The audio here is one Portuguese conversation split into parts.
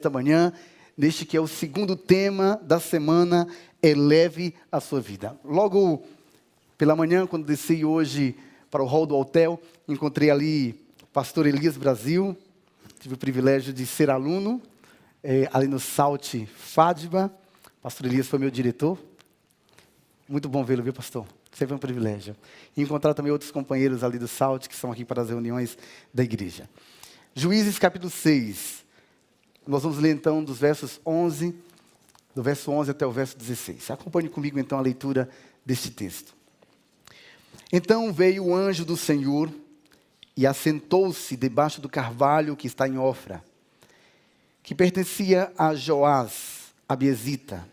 Esta manhã, neste que é o segundo tema da semana, eleve a sua vida. Logo pela manhã, quando desci hoje para o hall do hotel, encontrei ali o pastor Elias Brasil. Tive o privilégio de ser aluno ali no Salt Fátima. Pastor Elias foi meu diretor. Muito bom vê-lo, viu, pastor? Sempre um privilégio. E encontrar também outros companheiros ali do Salt, que são aqui para as reuniões da igreja. Juízes capítulo 6. Nós vamos ler então do verso 11 até o verso 16. Acompanhe comigo então a leitura deste texto. Então veio o anjo do Senhor e assentou-se debaixo do carvalho que está em Ofra, que pertencia a Joás, abiezita.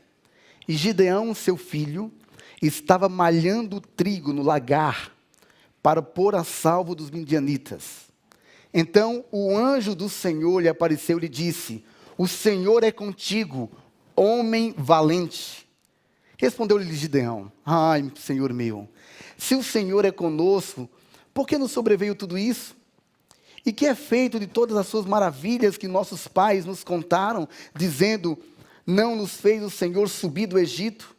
E Gideão, seu filho, estava malhando trigo no lagar para pôr a salvo dos midianitas. Então o anjo do Senhor lhe apareceu e lhe disse: o Senhor é contigo, homem valente. Respondeu-lhe Gideão: ai, Senhor meu, se o Senhor é conosco, por que nos sobreveio tudo isso? E que é feito de todas as suas maravilhas que nossos pais nos contaram, dizendo: não nos fez o Senhor subir do Egito?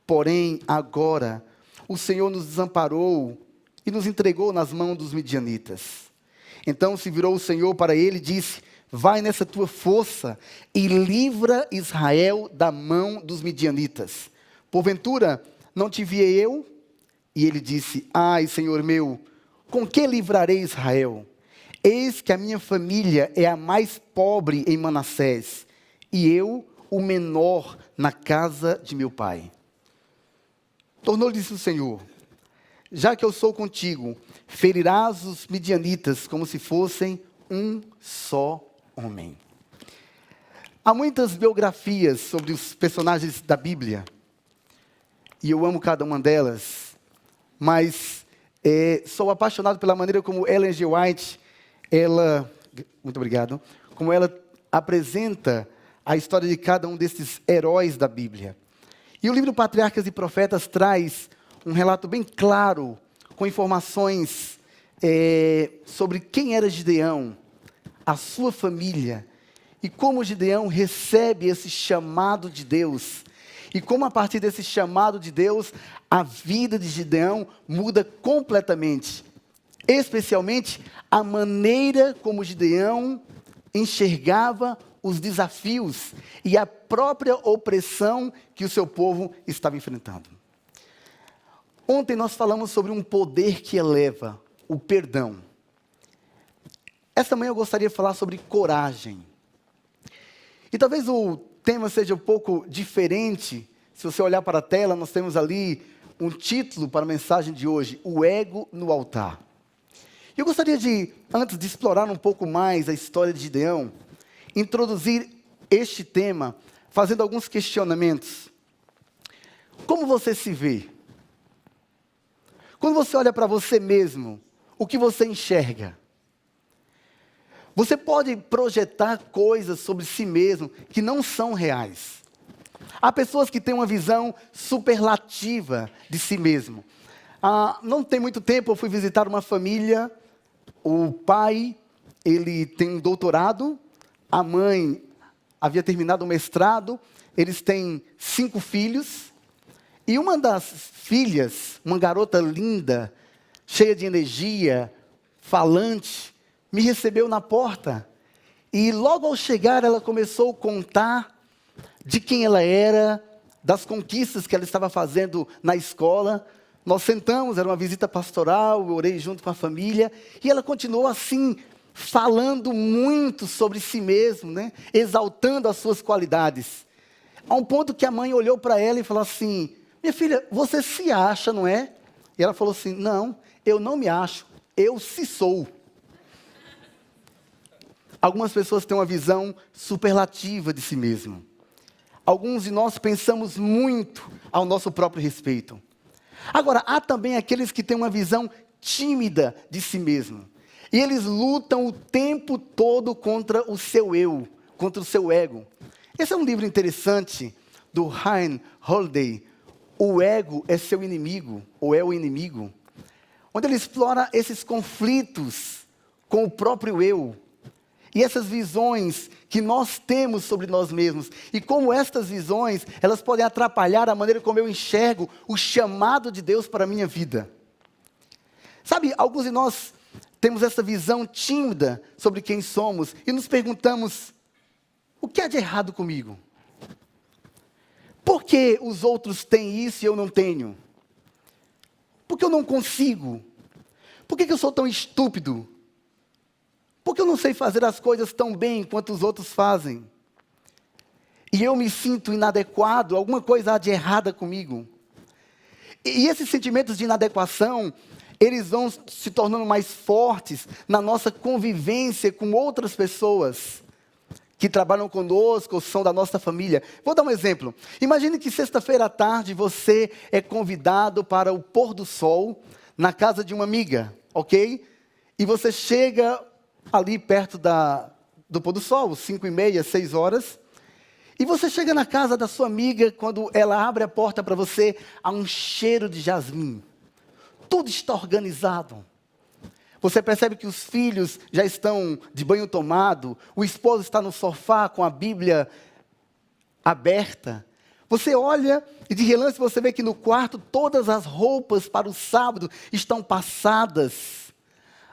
Porém, agora, o Senhor nos desamparou e nos entregou nas mãos dos midianitas. Então se virou o Senhor para ele e disse: vai nessa tua força e livra Israel da mão dos midianitas. Porventura, não te enviei eu? E ele disse: ai, Senhor meu, com que livrarei Israel? Eis que a minha família é a mais pobre em Manassés, e eu o menor na casa de meu pai. Tornou-lhe o Senhor: já que eu sou contigo, ferirás os midianitas como se fossem um só homem. Há muitas biografias sobre os personagens da Bíblia, e eu amo cada uma delas, mas sou apaixonado pela maneira como Ellen G. White, muito obrigado, como ela apresenta a história de cada um desses heróis da Bíblia. E o livro Patriarcas e Profetas traz um relato bem claro, com informações sobre quem era Gideão, a sua família, e como Gideão recebe esse chamado de Deus, e como a partir desse chamado de Deus, a vida de Gideão muda completamente, especialmente a maneira como Gideão enxergava os desafios e a própria opressão que o seu povo estava enfrentando. Ontem nós falamos sobre um poder que eleva, o perdão. Esta manhã eu gostaria de falar sobre coragem. E talvez o tema seja um pouco diferente. Se você olhar para a tela, nós temos ali um título para a mensagem de hoje: o ego no altar. Eu gostaria de, antes de explorar um pouco mais a história de Gideão, introduzir este tema fazendo alguns questionamentos. Como você se vê? Quando você olha para você mesmo, o que você enxerga? Você pode projetar coisas sobre si mesmo que não são reais. Há pessoas que têm uma visão superlativa de si mesmo. Não tem muito tempo eu fui visitar uma família. O pai, ele tem um doutorado. A mãe havia terminado o mestrado. Eles têm 5 filhos. E uma das filhas, uma garota linda, cheia de energia, falante, me recebeu na porta. E logo ao chegar, ela começou a contar de quem ela era, das conquistas que ela estava fazendo na escola. Nós sentamos, era uma visita pastoral, eu orei junto com a família. E ela continuou assim, falando muito sobre si mesma, né? Exaltando as suas qualidades. A um ponto que a mãe olhou para ela e falou assim: minha filha, você se acha, não é? E ela falou assim: não, eu não me acho, eu se sou. Algumas pessoas têm uma visão superlativa de si mesmo. Alguns de nós pensamos muito ao nosso próprio respeito. Agora, há também aqueles que têm uma visão tímida de si mesmo. E eles lutam o tempo todo contra o seu eu, contra o seu ego. Esse é um livro interessante do Ryan Holiday, O Ego é Seu Inimigo, ou é o Inimigo, onde ele explora esses conflitos com o próprio eu. e essas visões que nós temos sobre nós mesmos, e como estas visões, elas podem atrapalhar a maneira como eu enxergo o chamado de Deus para a minha vida. Sabe, alguns de nós temos essa visão tímida sobre quem somos, e nos perguntamos, o que há de errado comigo? Por que os outros têm isso e eu não tenho? Por que eu não consigo? Por que eu sou tão estúpido? Por que eu não sei fazer as coisas tão bem quanto os outros fazem? E eu me sinto inadequado, alguma coisa há de errada comigo. E esses sentimentos de inadequação, eles vão se tornando mais fortes na nossa convivência com outras pessoas que trabalham conosco ou são da nossa família. Vou dar um exemplo. Imagine que sexta-feira à tarde você é convidado para o pôr do sol na casa de uma amiga, ok? E você chega ali perto do pôr do sol, 5h30, 6h, e você chega na casa da sua amiga, quando ela abre a porta para você, há um cheiro de jasmim. Tudo está organizado. Você percebe que os filhos já estão de banho tomado, o esposo está no sofá com a Bíblia aberta. Você olha e de relance você vê que no quarto todas as roupas para o sábado estão passadas.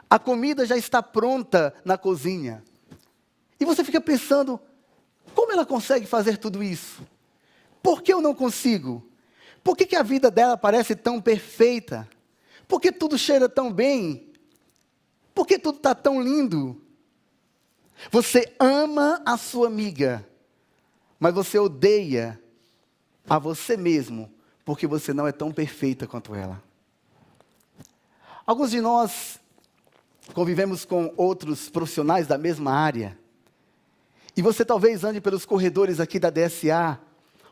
A comida já está pronta na cozinha. E você fica pensando, como ela consegue fazer tudo isso? Por que eu não consigo? Por que a vida dela parece tão perfeita? Por que tudo cheira tão bem? Por que tudo está tão lindo? Você ama a sua amiga, mas você odeia a você mesmo, porque você não é tão perfeita quanto ela. Alguns de nós convivemos com outros profissionais da mesma área, e você talvez ande pelos corredores aqui da DSA,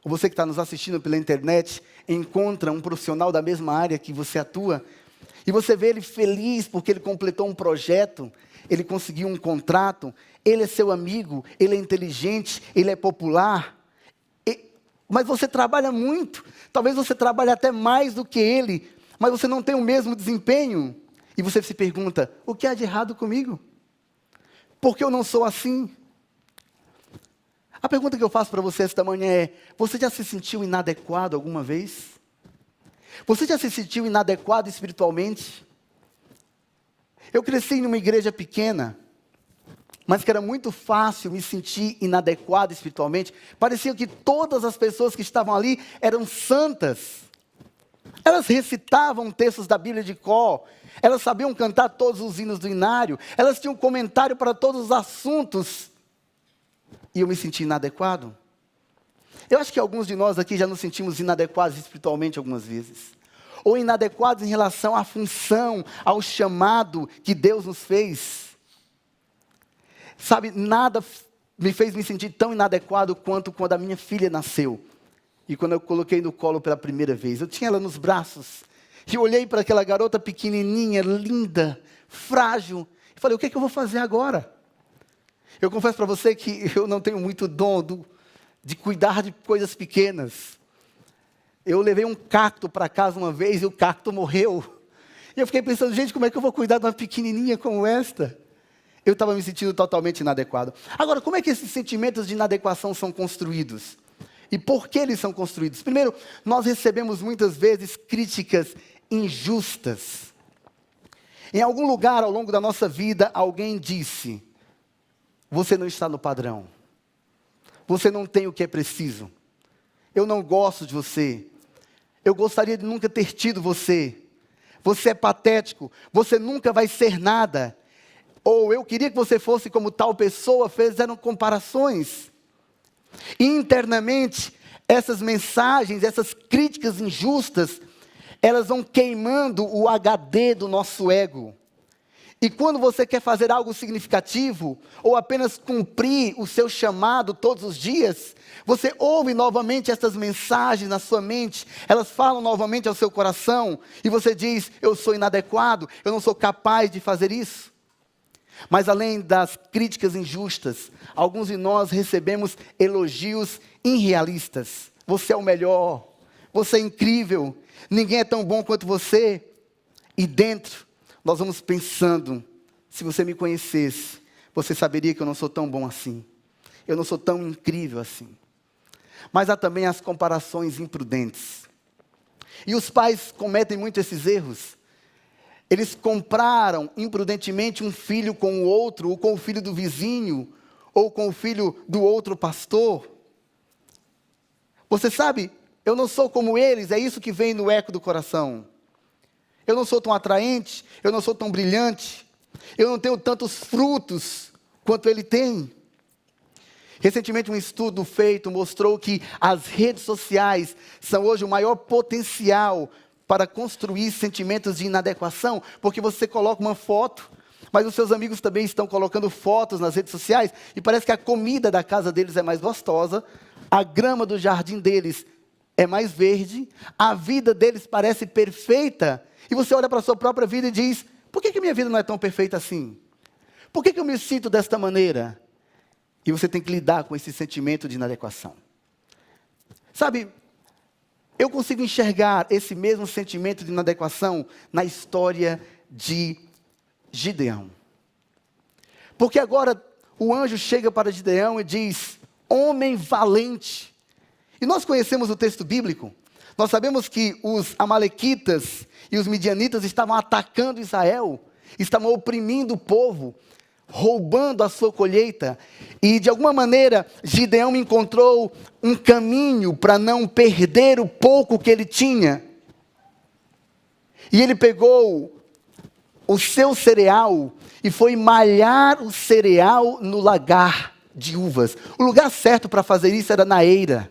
ou você que está nos assistindo pela internet, encontra um profissional da mesma área que você atua, e você vê ele feliz porque ele completou um projeto, ele conseguiu um contrato, ele é seu amigo, ele é inteligente, ele é popular. Mas você trabalha muito, talvez você trabalhe até mais do que ele, mas você não tem o mesmo desempenho. E você se pergunta, o que há de errado comigo? Por que eu não sou assim? A pergunta que eu faço para você esta manhã é, você já se sentiu inadequado alguma vez? Você já se sentiu inadequado espiritualmente? Eu cresci numa igreja pequena, mas que era muito fácil me sentir inadequado espiritualmente. Parecia que todas as pessoas que estavam ali eram santas. Elas recitavam textos da Bíblia de cor, elas sabiam cantar todos os hinos do inário, elas tinham comentário para todos os assuntos. E eu me senti inadequado. Eu acho que alguns de nós aqui já nos sentimos inadequados espiritualmente algumas vezes. Ou inadequados em relação à função, ao chamado que Deus nos fez. Sabe, nada me fez me sentir tão inadequado quanto quando a minha filha nasceu. E quando eu coloquei no colo pela primeira vez, eu tinha ela nos braços. E eu olhei para aquela garota pequenininha, linda, frágil. E falei, o que é que eu vou fazer agora? Eu confesso para você que eu não tenho muito dom de cuidar de coisas pequenas. Eu levei um cacto para casa uma vez e o cacto morreu. E eu fiquei pensando, gente, como é que eu vou cuidar de uma pequenininha como esta? Eu estava me sentindo totalmente inadequado. Agora, como é que esses sentimentos de inadequação são construídos? E por que eles são construídos? Primeiro, nós recebemos muitas vezes críticas injustas. Em algum lugar ao longo da nossa vida, alguém disse, você não está no padrão. Você não tem o que é preciso. Eu não gosto de você. Eu gostaria de nunca ter tido você. Você é patético. Você nunca vai ser nada. Ou eu queria que você fosse como tal pessoa. Fizeram comparações. E internamente, essas mensagens, essas críticas injustas, elas vão queimando o HD do nosso ego. E quando você quer fazer algo significativo, ou apenas cumprir o seu chamado todos os dias, você ouve novamente essas mensagens na sua mente, elas falam novamente ao seu coração, e você diz, eu sou inadequado, eu não sou capaz de fazer isso. Mas além das críticas injustas, alguns de nós recebemos elogios irrealistas. Você é o melhor, você é incrível, ninguém é tão bom quanto você. E dentro, nós vamos pensando, se você me conhecesse, você saberia que eu não sou tão bom assim. Eu não sou tão incrível assim. Mas há também as comparações imprudentes. E os pais cometem muito esses erros. Eles compraram imprudentemente um filho com o outro, ou com o filho do vizinho, ou com o filho do outro pastor. Você sabe, eu não sou como eles, é isso que vem no eco do coração. Eu não sou tão atraente, eu não sou tão brilhante, eu não tenho tantos frutos quanto ele tem. Recentemente um estudo feito mostrou que as redes sociais são hoje o maior potencial para construir sentimentos de inadequação, porque você coloca uma foto, mas os seus amigos também estão colocando fotos nas redes sociais, e parece que a comida da casa deles é mais gostosa, a grama do jardim deles é mais verde, a vida deles parece perfeita, e você olha para a sua própria vida e diz, por que minha vida não é tão perfeita assim? Por que eu me sinto desta maneira? E você tem que lidar com esse sentimento de inadequação. Sabe, eu consigo enxergar esse mesmo sentimento de inadequação na história de Gideão. Porque agora o anjo chega para Gideão e diz, homem valente. E nós conhecemos o texto bíblico. Nós sabemos que os amalequitas e os midianitas estavam atacando Israel, estavam oprimindo o povo, roubando a sua colheita, e de alguma maneira Gideão encontrou um caminho para não perder o pouco que ele tinha, e ele pegou o seu cereal e foi malhar o cereal no lagar de uvas. O lugar certo para fazer isso era na eira.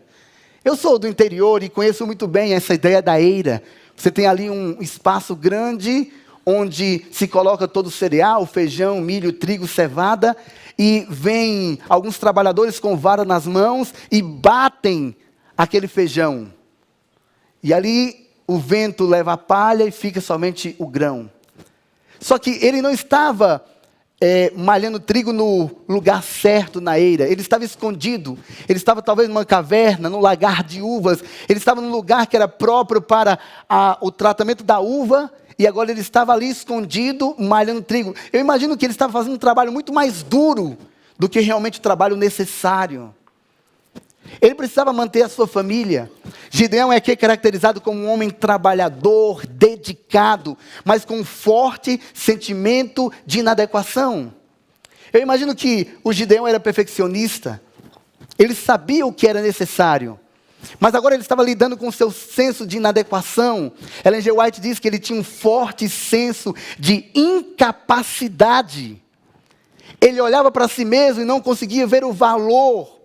Eu sou do interior e conheço muito bem essa ideia da eira. Você tem ali um espaço grande, onde se coloca todo o cereal, feijão, milho, trigo, cevada, e vem alguns trabalhadores com vara nas mãos e batem aquele feijão. E ali o vento leva a palha e fica somente o grão. Só que ele não estava malhando trigo no lugar certo, na eira. Ele estava escondido. Ele estava talvez numa caverna, num lagar de uvas. Ele estava num lugar que era próprio para o tratamento da uva. E agora ele estava ali escondido, malhando trigo. Eu imagino que ele estava fazendo um trabalho muito mais duro do que realmente o trabalho necessário. Ele precisava manter a sua família. Gideão é aqui caracterizado como um homem trabalhador, dedicado, mas com um forte sentimento de inadequação. Eu imagino que o Gideão era perfeccionista. Ele sabia o que era necessário. Mas agora ele estava lidando com o seu senso de inadequação. Ellen G. White diz que ele tinha um forte senso de incapacidade. Ele olhava para si mesmo e não conseguia ver o valor.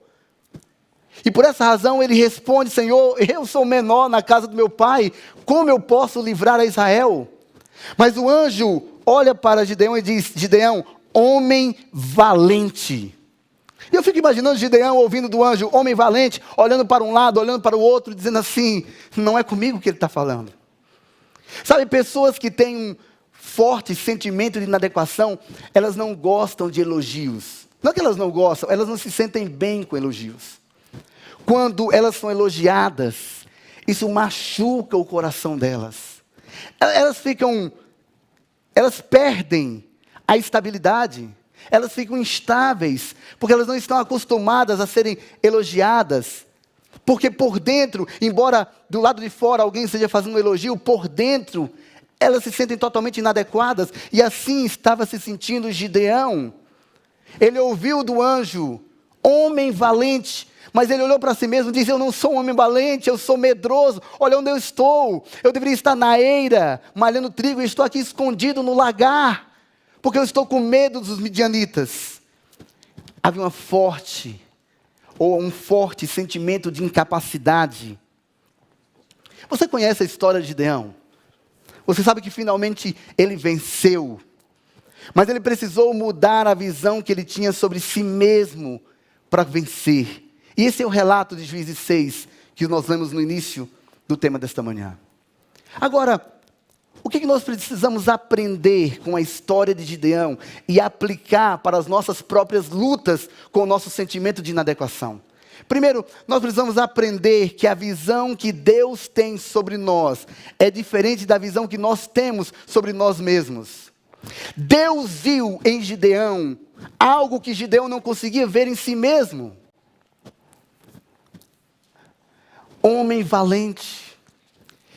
E por essa razão ele responde, Senhor, eu sou menor na casa do meu pai, como eu posso livrar a Israel? Mas o anjo olha para Gideão e diz, Gideão, homem valente. E eu fico imaginando Gideão ouvindo do anjo, homem valente, olhando para um lado, olhando para o outro, dizendo assim, não é comigo que ele está falando. Sabe, pessoas que têm um forte sentimento de inadequação, elas não gostam de elogios. Não é que elas não gostam, elas não se sentem bem com elogios. Quando elas são elogiadas, isso machuca o coração delas. Elas perdem a estabilidade. Elas ficam instáveis, porque elas não estão acostumadas a serem elogiadas. Porque por dentro, embora do lado de fora alguém esteja fazendo um elogio, por dentro, elas se sentem totalmente inadequadas. E assim estava se sentindo Gideão. Ele ouviu do anjo, homem valente, mas ele olhou para si mesmo e disse, eu não sou um homem valente, eu sou medroso. Olha onde eu estou, eu deveria estar na eira, malhando trigo, e estou aqui escondido no lagar. Porque eu estou com medo dos midianitas. Havia um forte sentimento de incapacidade. Você conhece a história de Gideão? Você sabe que finalmente ele venceu. Mas ele precisou mudar a visão que ele tinha sobre si mesmo para vencer. E esse é o relato de Juízes 6, que nós lemos no início do tema desta manhã. Agora, o que nós precisamos aprender com a história de Gideão e aplicar para as nossas próprias lutas com o nosso sentimento de inadequação? Primeiro, nós precisamos aprender que a visão que Deus tem sobre nós é diferente da visão que nós temos sobre nós mesmos. Deus viu em Gideão algo que Gideão não conseguia ver em si mesmo. Homem valente.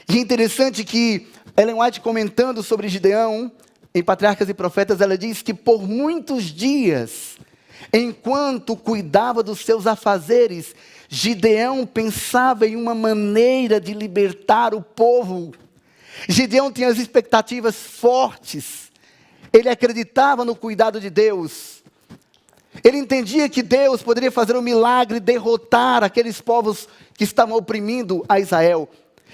E é interessante que Ellen White, comentando sobre Gideão, em Patriarcas e Profetas, ela diz que por muitos dias, enquanto cuidava dos seus afazeres, Gideão pensava em uma maneira de libertar o povo. Gideão tinha as expectativas fortes. Ele acreditava no cuidado de Deus. Ele entendia que Deus poderia fazer um milagre e derrotar aqueles povos que estavam oprimindo a Israel.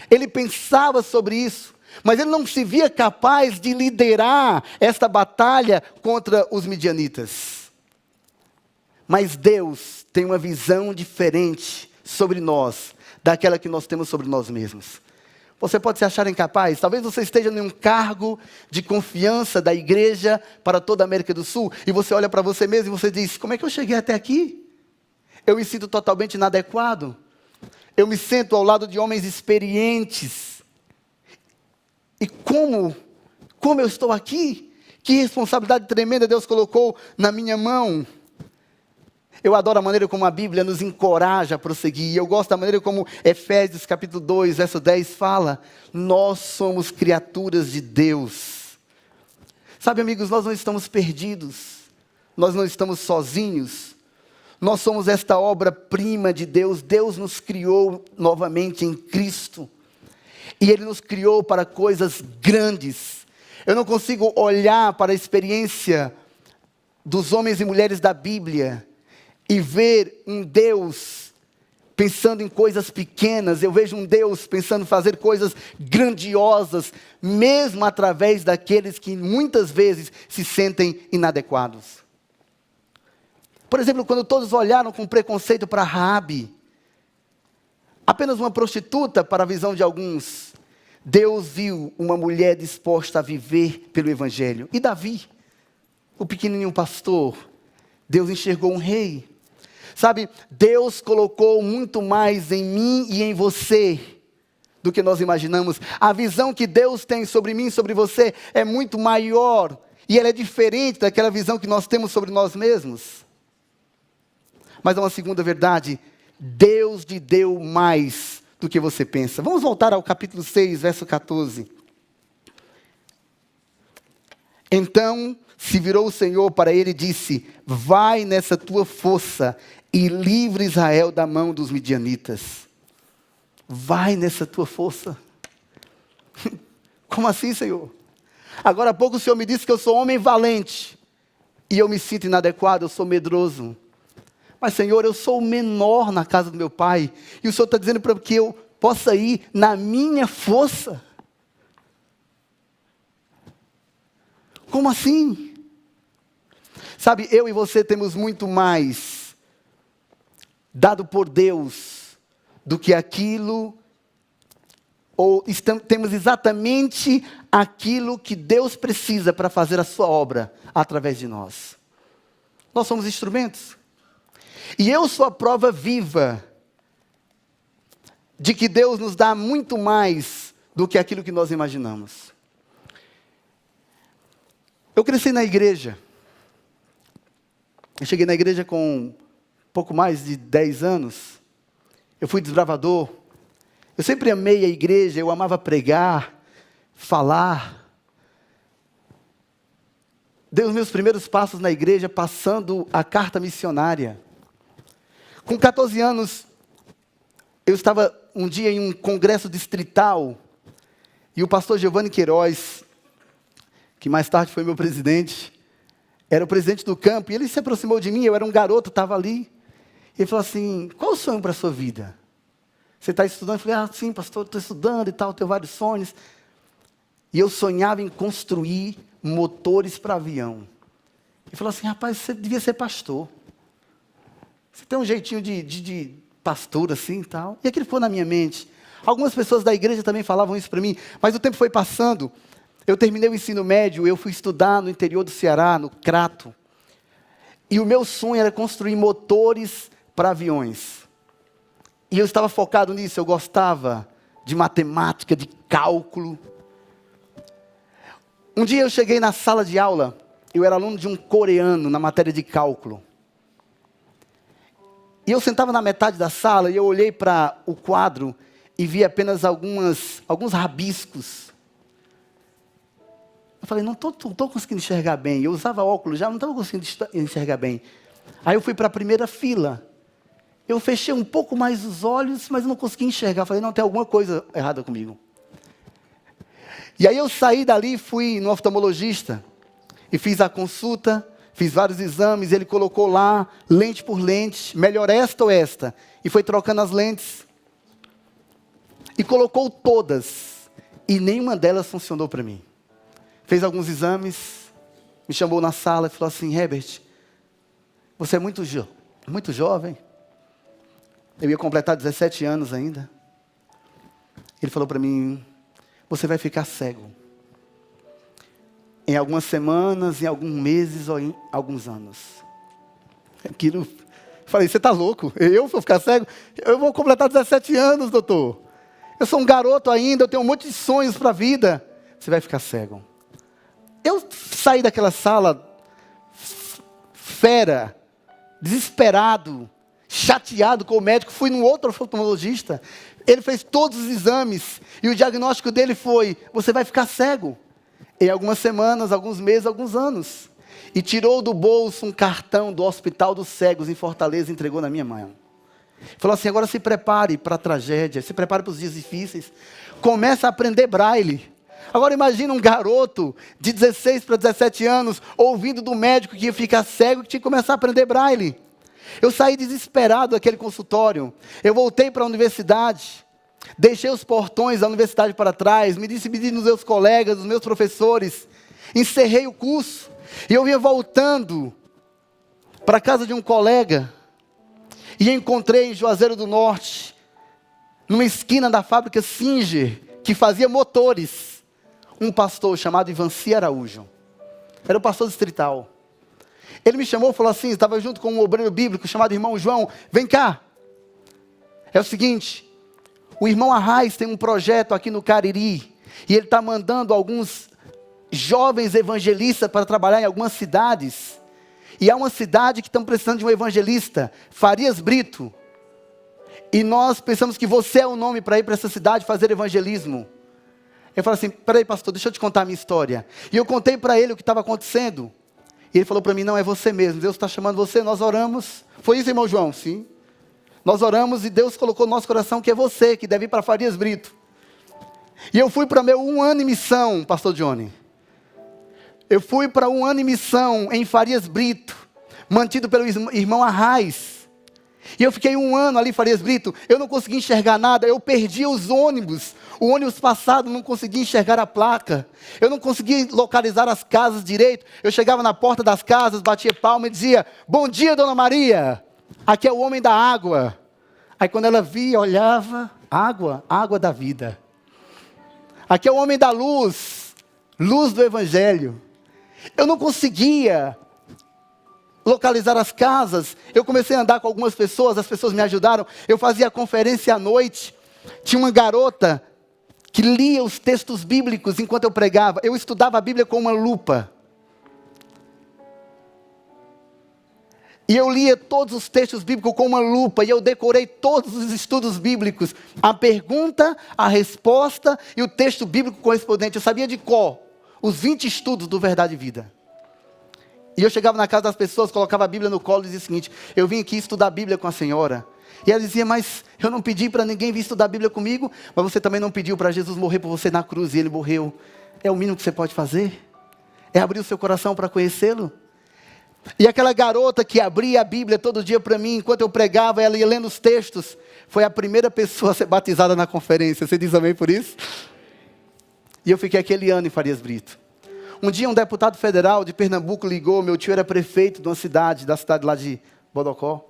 Ele pensava sobre isso, mas ele não se via capaz de liderar esta batalha contra os midianitas. Mas Deus tem uma visão diferente sobre nós, daquela que nós temos sobre nós mesmos. Você pode se achar incapaz, talvez você esteja em um cargo de confiança da igreja para toda a América do Sul, e você olha para você mesmo e você diz, como é que eu cheguei até aqui? Eu me sinto totalmente inadequado. Eu me sento ao lado de homens experientes. E como eu estou aqui? Que responsabilidade tremenda Deus colocou na minha mão. Eu adoro a maneira como a Bíblia nos encoraja a prosseguir. Eu gosto da maneira como Efésios capítulo 2, verso 10 fala. Nós somos criaturas de Deus. Sabe, amigos, nós não estamos perdidos. Nós não estamos sozinhos. Nós somos esta obra-prima de Deus. Deus nos criou novamente em Cristo. E Ele nos criou para coisas grandes. Eu não consigo olhar para a experiência dos homens e mulheres da Bíblia e ver um Deus pensando em coisas pequenas. Eu vejo um Deus pensando em fazer coisas grandiosas, mesmo através daqueles que muitas vezes se sentem inadequados. Por exemplo, quando todos olharam com preconceito para Raabe, apenas uma prostituta para a visão de alguns, Deus viu uma mulher disposta a viver pelo Evangelho. E Davi, o pequenininho pastor, Deus enxergou um rei. Sabe, Deus colocou muito mais em mim e em você do que nós imaginamos. A visão que Deus tem sobre mim e sobre você é muito maior. E ela é diferente daquela visão que nós temos sobre nós mesmos. Mas há uma segunda verdade. Deus te deu mais do que você pensa. Vamos voltar ao capítulo 6, verso 14. Então se virou o Senhor para ele e disse, vai nessa tua força e livre Israel da mão dos midianitas. Vai nessa tua força. Como assim, Senhor? Agora há pouco o Senhor me disse que eu sou homem valente. E eu me sinto inadequado, eu sou medroso. Mas, Senhor, eu sou o menor na casa do meu pai. E o Senhor está dizendo para que eu possa ir na minha força. Como assim? Sabe, eu e você temos muito mais dado por Deus do que aquilo, ou temos exatamente aquilo que Deus precisa para fazer a sua obra através de nós. Nós somos instrumentos. E eu sou a prova viva de que Deus nos dá muito mais do que aquilo que nós imaginamos. Eu cresci na igreja. Eu cheguei na igreja com pouco mais de 10 anos. Eu fui desbravador. Eu sempre amei a igreja, eu amava pregar, falar. Dei os meus primeiros passos na igreja passando a carta missionária. Com 14 anos, eu estava um dia em um congresso distrital e o pastor Giovanni Queiroz, que mais tarde foi meu presidente, era o presidente do campo, e ele se aproximou de mim, eu era um garoto, estava ali. Ele falou assim, qual o sonho para a sua vida? Você está estudando? Eu falei, sim, pastor, estou estudando e tal, tenho vários sonhos. E eu sonhava em construir motores para avião. Ele falou assim, rapaz, você devia ser pastor. Você tem um jeitinho de pastor assim e tal. E aquilo ficou na minha mente. Algumas pessoas da igreja também falavam isso para mim, mas o tempo foi passando. Eu terminei o ensino médio, eu fui estudar no interior do Ceará, no Crato. E o meu sonho era construir motores para aviões. E eu estava focado nisso, eu gostava de matemática, de cálculo. Um dia eu cheguei na sala de aula, eu era aluno de um coreano na matéria de cálculo. E eu sentava na metade da sala e eu olhei para o quadro e vi apenas alguns rabiscos. Eu falei, não estou conseguindo enxergar bem. Eu usava óculos já, não estava conseguindo enxergar bem. Aí eu fui para a primeira fila. Eu fechei um pouco mais os olhos, mas não consegui enxergar. Eu falei, não, tem alguma coisa errada comigo. E aí eu saí dali e fui no oftalmologista. E fiz a consulta, fiz vários exames. Ele colocou lá, lente por lente, melhor esta ou esta. E foi trocando as lentes. E colocou todas. E nenhuma delas funcionou para mim. Fez alguns exames, me chamou na sala e falou assim, Herbert, você é muito jovem. Eu ia completar 17 anos ainda. Ele falou para mim, você vai ficar cego. Em algumas semanas, em alguns meses ou em alguns anos. Aquilo, falei, você está louco? Eu vou ficar cego? Eu vou completar 17 anos, doutor. Eu sou um garoto ainda, eu tenho um monte de sonhos para a vida. Você vai ficar cego. Eu saí daquela sala, fera, desesperado, chateado com o médico, fui num outro oftalmologista, ele fez todos os exames, e o diagnóstico dele foi, você vai ficar cego, em algumas semanas, alguns meses, alguns anos. E tirou do bolso um cartão do Hospital dos Cegos em Fortaleza e entregou na minha mão. Falou assim, agora se prepare para a tragédia, se prepare para os dias difíceis, começa a aprender braille. Agora imagina um garoto de 16 para 17 anos, ouvindo do médico que ia ficar cego, que tinha que começar a aprender braille. Eu saí desesperado daquele consultório. Eu voltei para a universidade, deixei os portões da universidade para trás, me despedi dos meus colegas, dos meus professores, encerrei o curso, e eu vinha voltando para a casa de um colega, e encontrei em Juazeiro do Norte, numa esquina da fábrica Singer, que fazia motores, um pastor chamado Ivanci Araújo. Era o pastor distrital. Ele me chamou e falou assim, estava junto com um obreiro bíblico chamado irmão João, vem cá. É o seguinte, o irmão Arraes tem um projeto aqui no Cariri, e ele está mandando alguns jovens evangelistas para trabalhar em algumas cidades. E há uma cidade que estão precisando de um evangelista, Farias Brito. E nós pensamos que você é o nome para ir para essa cidade fazer evangelismo. Eu falei assim, peraí pastor, deixa eu te contar a minha história. E eu contei para ele o que estava acontecendo. E ele falou para mim, não, é você mesmo, Deus está chamando você, nós oramos. Foi isso, irmão João? Sim. Nós oramos e Deus colocou no nosso coração que é você, que deve ir para Farias Brito. E eu fui para meu 1 ano em missão, pastor Johnny. Eu fui para 1 ano em missão em Farias Brito, mantido pelo irmão Arraes. E eu fiquei 1 ano ali em Farias Brito, eu não consegui enxergar nada, eu perdi os ônibus. O ônibus passado, não conseguia enxergar a placa. Eu não conseguia localizar as casas direito. Eu chegava na porta das casas, batia palma e dizia, bom dia, dona Maria. Aqui é o homem da água. Aí quando ela via, olhava, água da vida. Aqui é o homem da luz, luz do evangelho. Eu não conseguia localizar as casas. Eu comecei a andar com algumas pessoas, as pessoas me ajudaram. Eu fazia conferência à noite. Tinha uma garota que lia os textos bíblicos enquanto eu pregava. Eu estudava a Bíblia com uma lupa. E eu lia todos os textos bíblicos com uma lupa. E eu decorei todos os estudos bíblicos. A pergunta, a resposta e o texto bíblico correspondente. Eu sabia de cor os 20 estudos do Verdade e Vida. E eu chegava na casa das pessoas, colocava a Bíblia no colo e dizia o seguinte, eu vim aqui estudar a Bíblia com a senhora. E ela dizia, mas eu não pedi para ninguém vir estudar a Bíblia comigo, mas você também não pediu para Jesus morrer por você na cruz e ele morreu. É o mínimo que você pode fazer? É abrir o seu coração para conhecê-lo? E aquela garota que abria a Bíblia todo dia para mim, enquanto eu pregava, ela ia lendo os textos, foi a primeira pessoa a ser batizada na conferência. Você diz amém por isso? E eu fiquei aquele ano em Farias Brito. Um dia um deputado federal de Pernambuco ligou, meu tio era prefeito de uma cidade, da cidade lá de Bodocó.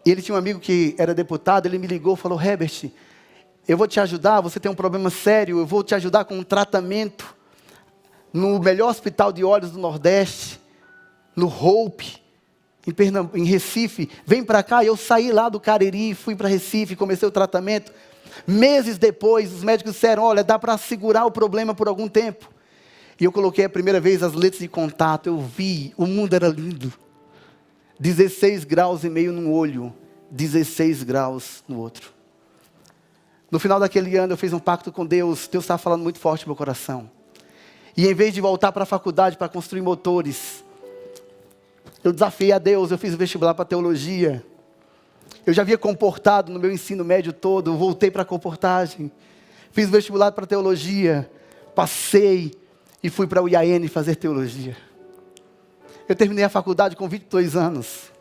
E ele tinha um amigo que era deputado, ele me ligou e falou, Herbert, eu vou te ajudar, você tem um problema sério, eu vou te ajudar com um tratamento no melhor hospital de olhos do Nordeste, no Hope, em Recife, vem para cá. E eu saí lá do Cariri, fui para Recife, comecei o tratamento. Meses depois, os médicos disseram, olha, dá para segurar o problema por algum tempo. E eu coloquei a primeira vez as lentes de contato, eu vi, o mundo era lindo. 16 graus e meio num olho, 16 graus no outro. No final daquele ano eu fiz um pacto com Deus, Deus estava falando muito forte no meu coração. E em vez de voltar para a faculdade para construir motores, eu desafiei a Deus, eu fiz o vestibular para teologia. Eu já havia comportado no meu ensino médio todo, eu voltei para a comportagem. Fiz o vestibular para teologia, passei e fui para o IAN fazer teologia. Eu terminei a faculdade com 22 anos.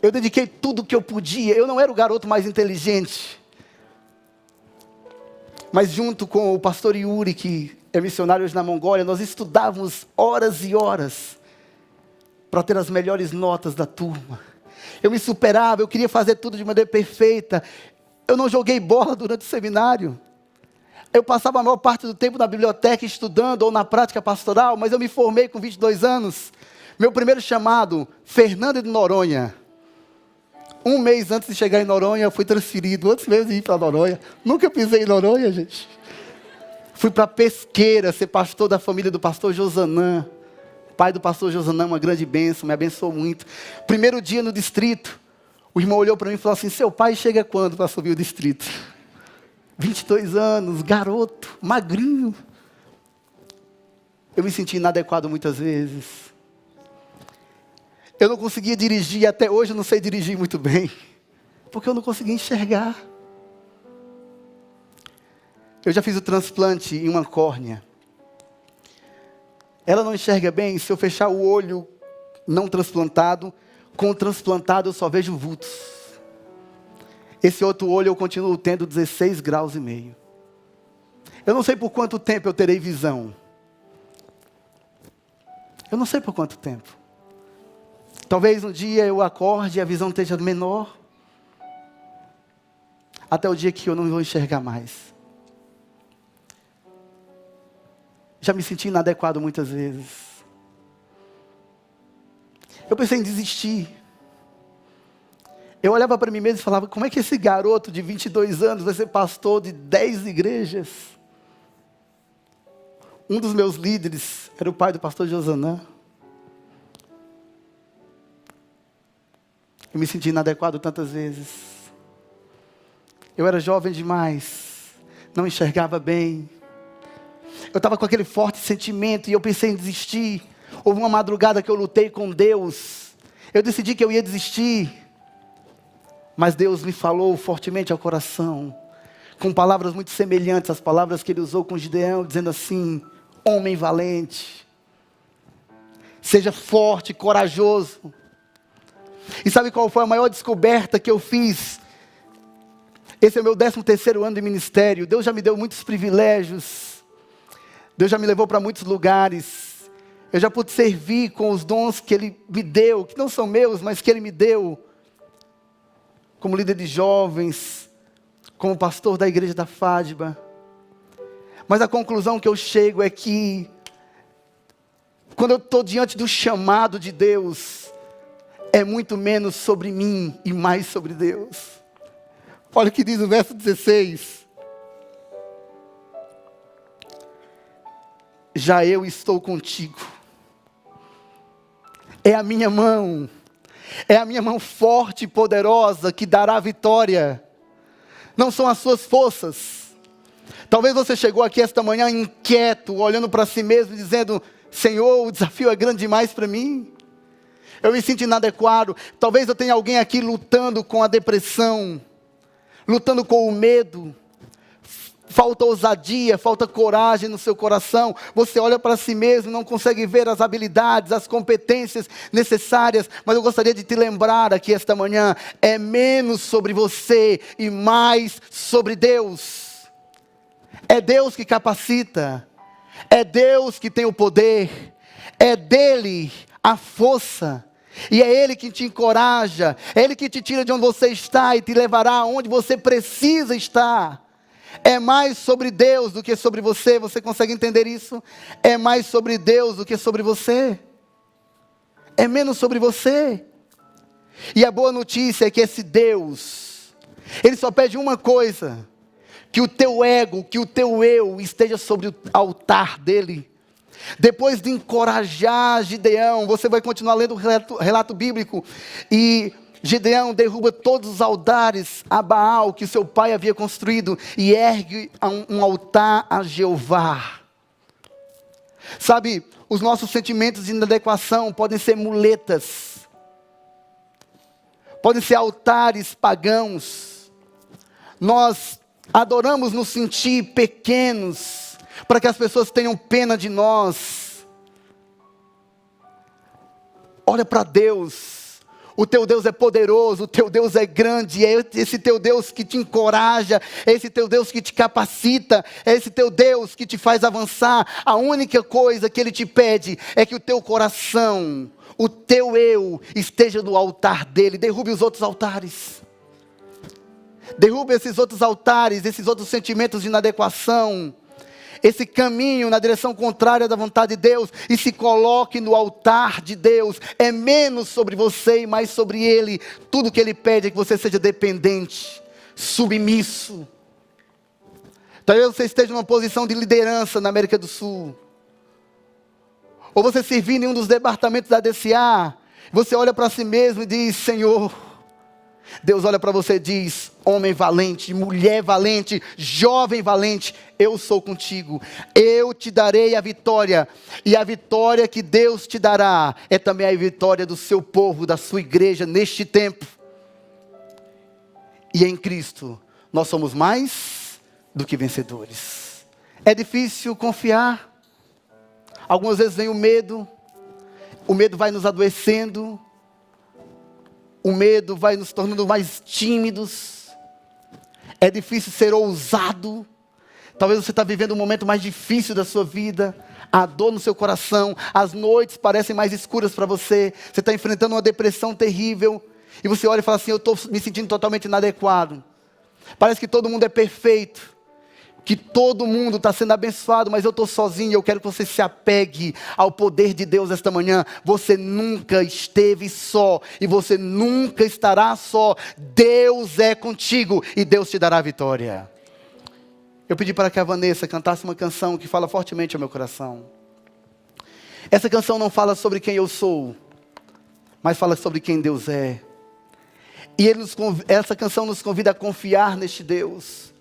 Eu dediquei tudo o que eu podia. Eu não era o garoto mais inteligente. Mas junto com o pastor Yuri, que é missionário hoje na Mongólia, nós estudávamos horas e horas para ter as melhores notas da turma. Eu me superava, eu queria fazer tudo de maneira perfeita. Eu não joguei bola durante o seminário. Eu passava a maior parte do tempo na biblioteca estudando ou na prática pastoral, mas eu me formei com 22 anos. Meu primeiro chamado, Fernando de Noronha. Um mês antes de chegar em Noronha, eu fui transferido, antes mesmo de ir para Noronha. Nunca pisei em Noronha, gente. Fui para Pesqueira, ser pastor da família do pastor Josanã. Pai do pastor Josanã, uma grande bênção, me abençoou muito. Primeiro dia no distrito, o irmão olhou para mim e falou assim: seu pai chega quando para subir o distrito? 22 anos, garoto, magrinho. Eu me senti inadequado muitas vezes. Eu não conseguia dirigir, até hoje eu não sei dirigir muito bem, porque eu não conseguia enxergar. Eu já fiz o transplante em uma córnea. Ela não enxerga bem, se eu fechar o olho não transplantado, com o transplantado eu só vejo vultos. Esse outro olho eu continuo tendo 16 graus e meio. Eu não sei por quanto tempo eu terei visão. Eu não sei por quanto tempo. Talvez um dia eu acorde e a visão esteja menor. Até o dia que eu não vou enxergar mais. Já me senti inadequado muitas vezes. Eu pensei em desistir. Eu olhava para mim mesmo e falava: como é que esse garoto de 22 anos vai ser pastor de 10 igrejas? Um dos meus líderes era o pai do pastor Josanã. Eu me senti inadequado tantas vezes. Eu era jovem demais, não enxergava bem. Eu estava com aquele forte sentimento e eu pensei em desistir. Houve uma madrugada que eu lutei com Deus. Eu decidi que eu ia desistir. Mas Deus me falou fortemente ao coração, com palavras muito semelhantes às palavras que Ele usou com Gideão, dizendo assim: homem valente, seja forte, corajoso. E sabe qual foi a maior descoberta que eu fiz? Esse é o meu 13º ano de ministério. Deus já me deu muitos privilégios. Deus já me levou para muitos lugares. Eu já pude servir com os dons que Ele me deu, que não são meus, mas que Ele me deu. Como líder de jovens, como pastor da igreja da Fádiba. Mas a conclusão que eu chego é que, quando eu estou diante do chamado de Deus, é muito menos sobre mim e mais sobre Deus. Olha o que diz o verso 16. Já eu estou contigo. É a minha mão. É a minha mão forte e poderosa que dará a vitória. Não são as suas forças. Talvez você chegou aqui esta manhã inquieto, olhando para si mesmo, dizendo: Senhor, o desafio é grande demais para mim. Eu me sinto inadequado. Talvez eu tenha alguém aqui lutando com a depressão, lutando com o medo. Falta ousadia, falta coragem no seu coração. Você olha para si mesmo e não consegue ver as habilidades, as competências necessárias. Mas eu gostaria de te lembrar aqui esta manhã: é menos sobre você e mais sobre Deus. É Deus que capacita. É Deus que tem o poder. É dele a força. E é Ele que te encoraja. É Ele que te tira de onde você está e te levará aonde você precisa estar. É mais sobre Deus do que sobre você. Você consegue entender isso? É mais sobre Deus do que sobre você. É menos sobre você. E a boa notícia é que esse Deus, Ele só pede uma coisa: que o teu ego, que o teu eu esteja sobre o altar dele. Depois de encorajar Gideão, você vai continuar lendo o relato bíblico, e Gideão derruba todos os altares a Baal que seu pai havia construído e ergue um altar a Jeová. Sabe, os nossos sentimentos de inadequação podem ser muletas, podem ser altares pagãos. Nós adoramos nos sentir pequenos, para que as pessoas tenham pena de nós. Olha para Deus. O teu Deus é poderoso, o teu Deus é grande, é esse teu Deus que te encoraja, é esse teu Deus que te capacita, é esse teu Deus que te faz avançar. A única coisa que Ele te pede é que o teu coração, o teu eu, esteja no altar dEle. Derrube os outros altares. Derrube esses outros altares, esses outros sentimentos de inadequação, esse caminho na direção contrária da vontade de Deus, e se coloque no altar de Deus. É menos sobre você e mais sobre Ele. Tudo que Ele pede é que você seja dependente, submisso. Talvez você esteja numa posição de liderança na América do Sul, ou você servir em um dos departamentos da DCA. Você olha para si mesmo e diz: Senhor. Deus olha para você e diz: homem valente, mulher valente, jovem valente, eu sou contigo, eu te darei a vitória. E a vitória que Deus te dará é também a vitória do seu povo, da sua igreja neste tempo. E em Cristo nós somos mais do que vencedores. É difícil confiar. Algumas vezes vem o medo vai nos adoecendo. O medo vai nos tornando mais tímidos. É difícil ser ousado. Talvez você está vivendo um momento mais difícil da sua vida. A dor no seu coração. As noites parecem mais escuras para você. Você está enfrentando uma depressão terrível. E você olha e fala assim: eu estou me sentindo totalmente inadequado. Parece que todo mundo é perfeito, que todo mundo está sendo abençoado, mas eu estou sozinho. Eu quero que você se apegue ao poder de Deus esta manhã. Você nunca esteve só, e você nunca estará só. Deus é contigo, e Deus te dará a vitória. Eu pedi para que a Vanessa cantasse uma canção que fala fortemente ao meu coração. Essa canção não fala sobre quem eu sou, mas fala sobre quem Deus é. E essa canção nos convida a confiar neste Deus,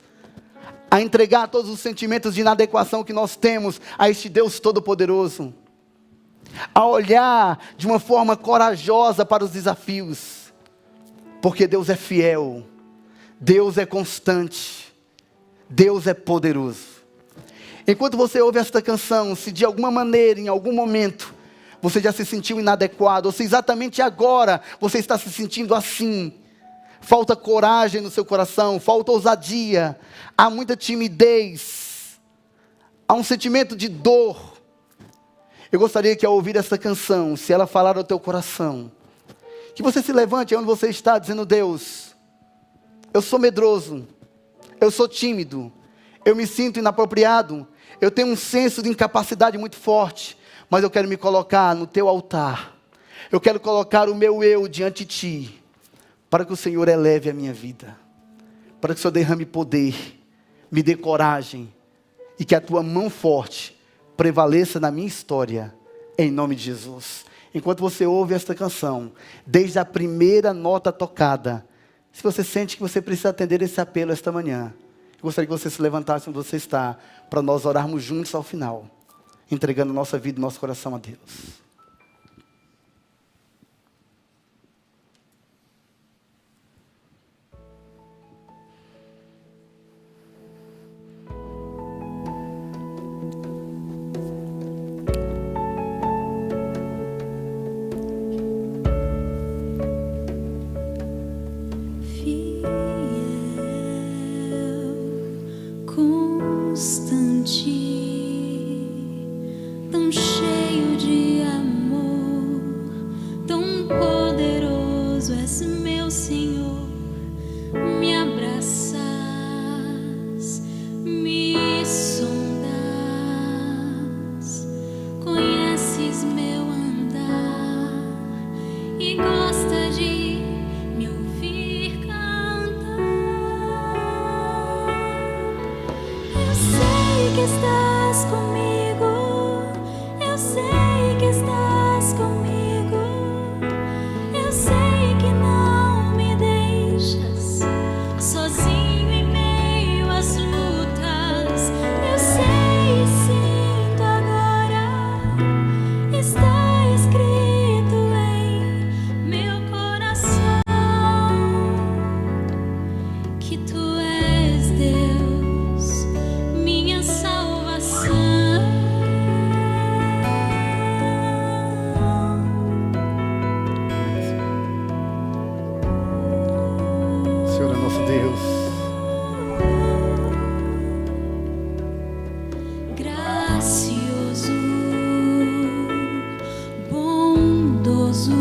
a entregar todos os sentimentos de inadequação que nós temos a este Deus Todo-Poderoso, a olhar de uma forma corajosa para os desafios, porque Deus é fiel, Deus é constante, Deus é poderoso. Enquanto você ouve esta canção, se de alguma maneira, em algum momento, você já se sentiu inadequado, ou se exatamente agora você está se sentindo assim, falta coragem no seu coração, falta ousadia, há muita timidez, há um sentimento de dor. Eu gostaria que ao ouvir essa canção, se ela falar ao teu coração, que você se levante onde você está, dizendo: Deus, eu sou medroso, eu sou tímido, eu me sinto inapropriado, eu tenho um senso de incapacidade muito forte, mas eu quero me colocar no teu altar, eu quero colocar o meu eu diante de ti, para que o Senhor eleve a minha vida, para que o Senhor derrame poder, me dê coragem, e que a tua mão forte prevaleça na minha história, em nome de Jesus. Enquanto você ouve esta canção, desde a primeira nota tocada, se você sente que você precisa atender esse apelo esta manhã, eu gostaria que você se levantasse onde você está, para nós orarmos juntos ao final, entregando nossa vida e nosso coração a Deus. Constante, tão cheio de amor. que estás comigo, eu sei que estás comigo, eu sei que não me deixas sozinho em meio às lutas. Eu sei e sinto agora, está escrito em meu coração que tu és Deus, minha salvação. O Senhor é nosso Deus. Gracioso, bondoso,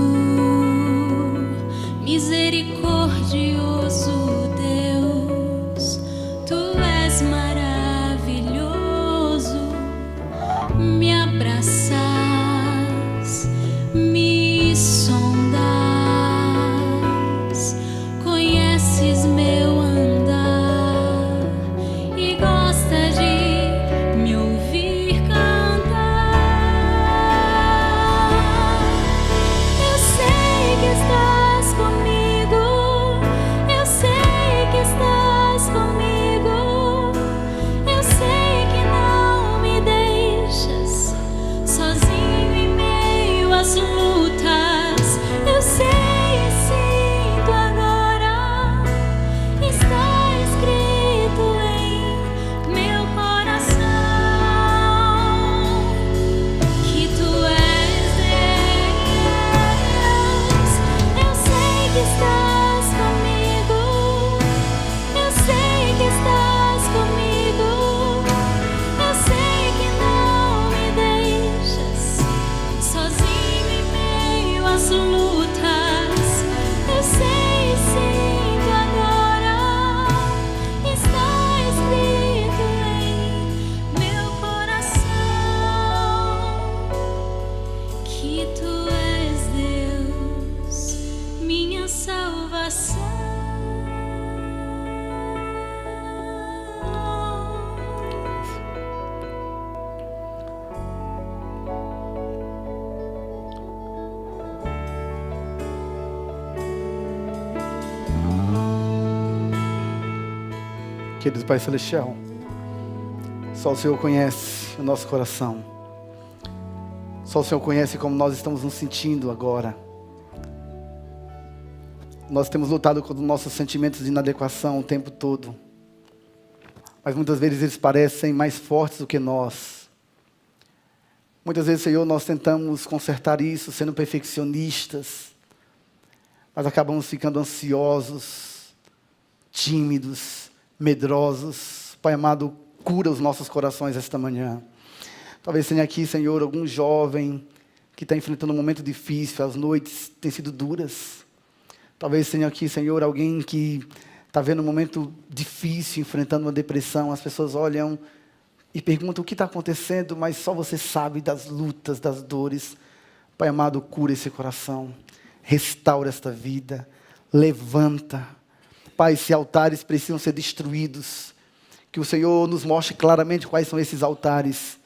misericordioso Deus, tu és maravilhoso. Me abraças, me sondas, conheces meu andar e gosta de me ouvir cantar. Eu sei que estás comigo, eu sei que estás comigo, eu sei que não me deixas sozinho em meio às lutas. Eu sei e sinto agora, está escrito em meu coração que tu és Deus. Eu sei que estás comigo, eu sei que estás comigo, eu sei que não me deixas sozinho em meio às lutas. Eu sei e sinto agora, está escrito em meu coração que tu és Deus, minha salvação. Querido Pai Celestial, só o Senhor conhece o nosso coração. Só o Senhor conhece como nós estamos nos sentindo agora. Nós temos lutado com os nossos sentimentos de inadequação o tempo todo. Mas muitas vezes eles parecem mais fortes do que nós. Muitas vezes, Senhor, nós tentamos consertar isso sendo perfeccionistas. Mas acabamos ficando ansiosos, tímidos, medrosos. Pai amado, cura os nossos corações esta manhã. Talvez tenha aqui, Senhor, algum jovem que está enfrentando um momento difícil, as noites têm sido duras. Talvez tenha aqui, Senhor, alguém que está vendo um momento difícil, enfrentando uma depressão. As pessoas olham e perguntam o que está acontecendo, mas só você sabe das lutas, das dores. Pai amado, cura esse coração, restaura esta vida, levanta. Pai, se altares precisam ser destruídos, que o Senhor nos mostre claramente quais são esses altares,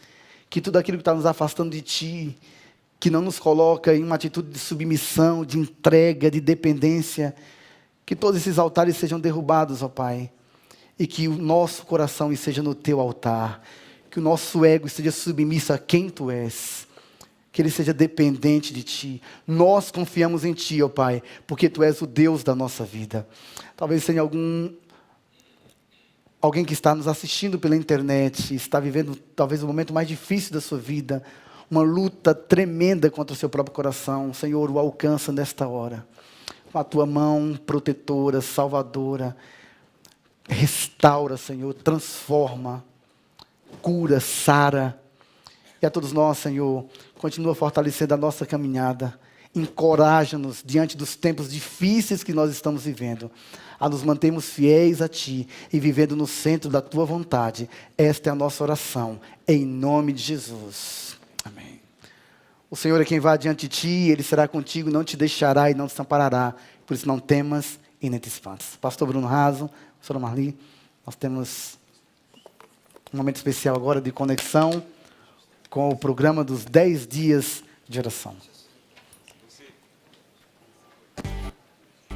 que tudo aquilo que está nos afastando de Ti, que não nos coloca em uma atitude de submissão, de entrega, de dependência, que todos esses altares sejam derrubados, ó Pai, e que o nosso coração esteja no Teu altar, que o nosso ego esteja submisso a quem Tu és, que ele seja dependente de Ti. Nós confiamos em Ti, ó Pai, porque Tu és o Deus da nossa vida. Talvez tenha alguém que está nos assistindo pela internet, está vivendo talvez o momento mais difícil da sua vida, uma luta tremenda contra o seu próprio coração. Senhor, o alcança nesta hora, com a Tua mão protetora, salvadora. Restaura, Senhor, transforma, cura, sara. E a todos nós, Senhor, continua fortalecendo a nossa caminhada. Encoraja-nos diante dos tempos difíceis que nós estamos vivendo, a nos mantermos fiéis a Ti e vivendo no centro da Tua vontade. Esta é a nossa oração, em nome de Jesus. Amém. O Senhor é quem vai adiante de Ti, Ele será contigo, não te deixará e não te desamparará. Por isso não temas e nem te espantes. Pastor Bruno Raso, pastora Marli, nós temos Um momento especial agora de conexão com o programa dos 10 dias de oração.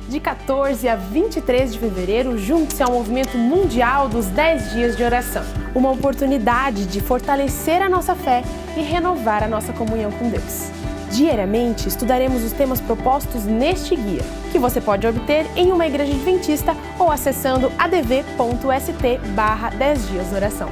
De 14 a 23 de fevereiro, junte-se ao movimento mundial dos 10 dias de oração. Uma oportunidade de fortalecer a nossa fé e renovar a nossa comunhão com Deus. Diariamente, estudaremos os temas propostos neste guia, que você pode obter em uma igreja adventista ou acessando adv.st/10 dias de oração.